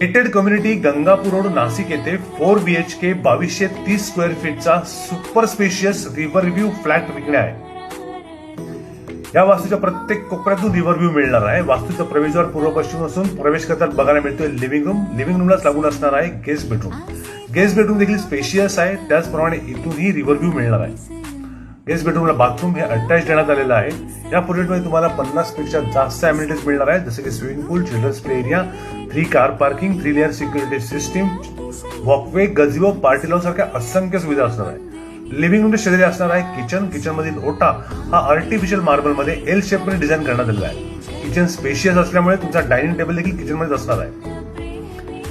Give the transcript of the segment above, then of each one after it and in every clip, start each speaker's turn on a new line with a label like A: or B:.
A: Gated community Gangapur road Nashik येथे 4 BHK 2230 square फीटचा super spacious river view flat विकणे आहे. या वास्तूच्या प्रत्येक कोपऱ्यातून रिव्हर व्ह्यू मिळणार आहे. वास्तूचा प्रवेशद्वार पूर्व पश्चिम असून प्रवेश करताना बघायला मिळतोय लिव्हिंग रूमलाच लागून असणार आहे गेस्ट बेडरूम देखील स्पेशियस आहे. त्याचप्रमाणे इथूनही रिव्हर व्ह्यू मिळणार आहे. गेस्ट बेडरूमला बाथरूम हे अटॅच देण्यात आलेलं आहे. या प्रोजेक्टमध्ये तुम्हाला 50 पेक्षा जास्त अम्युनिटीज मिळणार आहेत, जसे की swimming pool, children's play area, 3 car parking, 3 layer security system, walkway, gazebo, party lawn सारख्या असंख्य सुविधा असणार आहे. लिव्हिंग रूमच्या शेजारी असणार आहे किचन मधील ओटा हा आर्टिफिशियल मार्बलमध्ये एल शेपमध्ये डिझाईन करण्यात आलेला आहे. किचन स्पेशियस असल्यामुळे तुमचा डायनिंग टेबल देखील किचनमध्ये असणार आहे.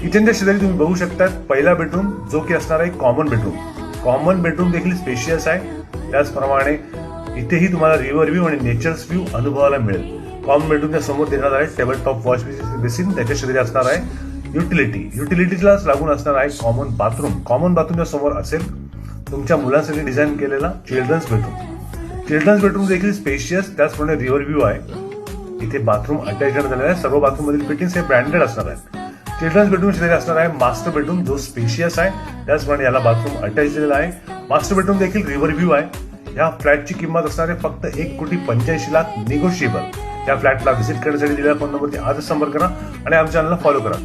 A: किचनच्या शेजारी तुम्ही बघू शकता पहिला बेडरूम जो की असणार आहे कॉमन बेडरूम देखील स्पेशियस आहे. त्याचप्रमाणे इथेही तुम्हाला रिव्हर व्ह्यू आणि नेचर्स व्ह्यू अनुभवायला मिळेल. कॉमन बेडरूमच्या समोर देण्यात आहे टेबल टॉप वॉश बेसिन, त्याच्या शेजारी असणार आहे युटिलिटीलाच लागून असणार आहे कॉमन बाथरूमच्या समोर असेल तुमच्या मुलांसाठी डिझाईन केलेला चिल्ड्रन्स बेडरूम देखील स्पेशियस, त्याचप्रमाणे रिव्हर व्ह्यू आहे. इथे बाथरूम अटॅच करण्यात आलेला आहे. सर्व बाथरूम मधील फिटिंग्स हे ब्रँडेड असणार आहेत. चिल्ड्रन्स बेडरूम शेजारी असणार आहे मास्टर बेडरूम जो स्पेशियस आहे. त्याचप्रमाणे याला बाथरूम अटॅच दिलेला आहे. मास्टर बेडरूम देखील रिव्हर व्ह्यू आहे. या फ्लॅटची किंमत असणार आहे फक्त 1,85,00,000 निगोशिएबल. या फ्लॅटला व्हिजिट करण्यासाठी दिलेल्या फोन नंबरची आजच संपर्क करा आणि आमच्या चॅनलला फॉलो करा.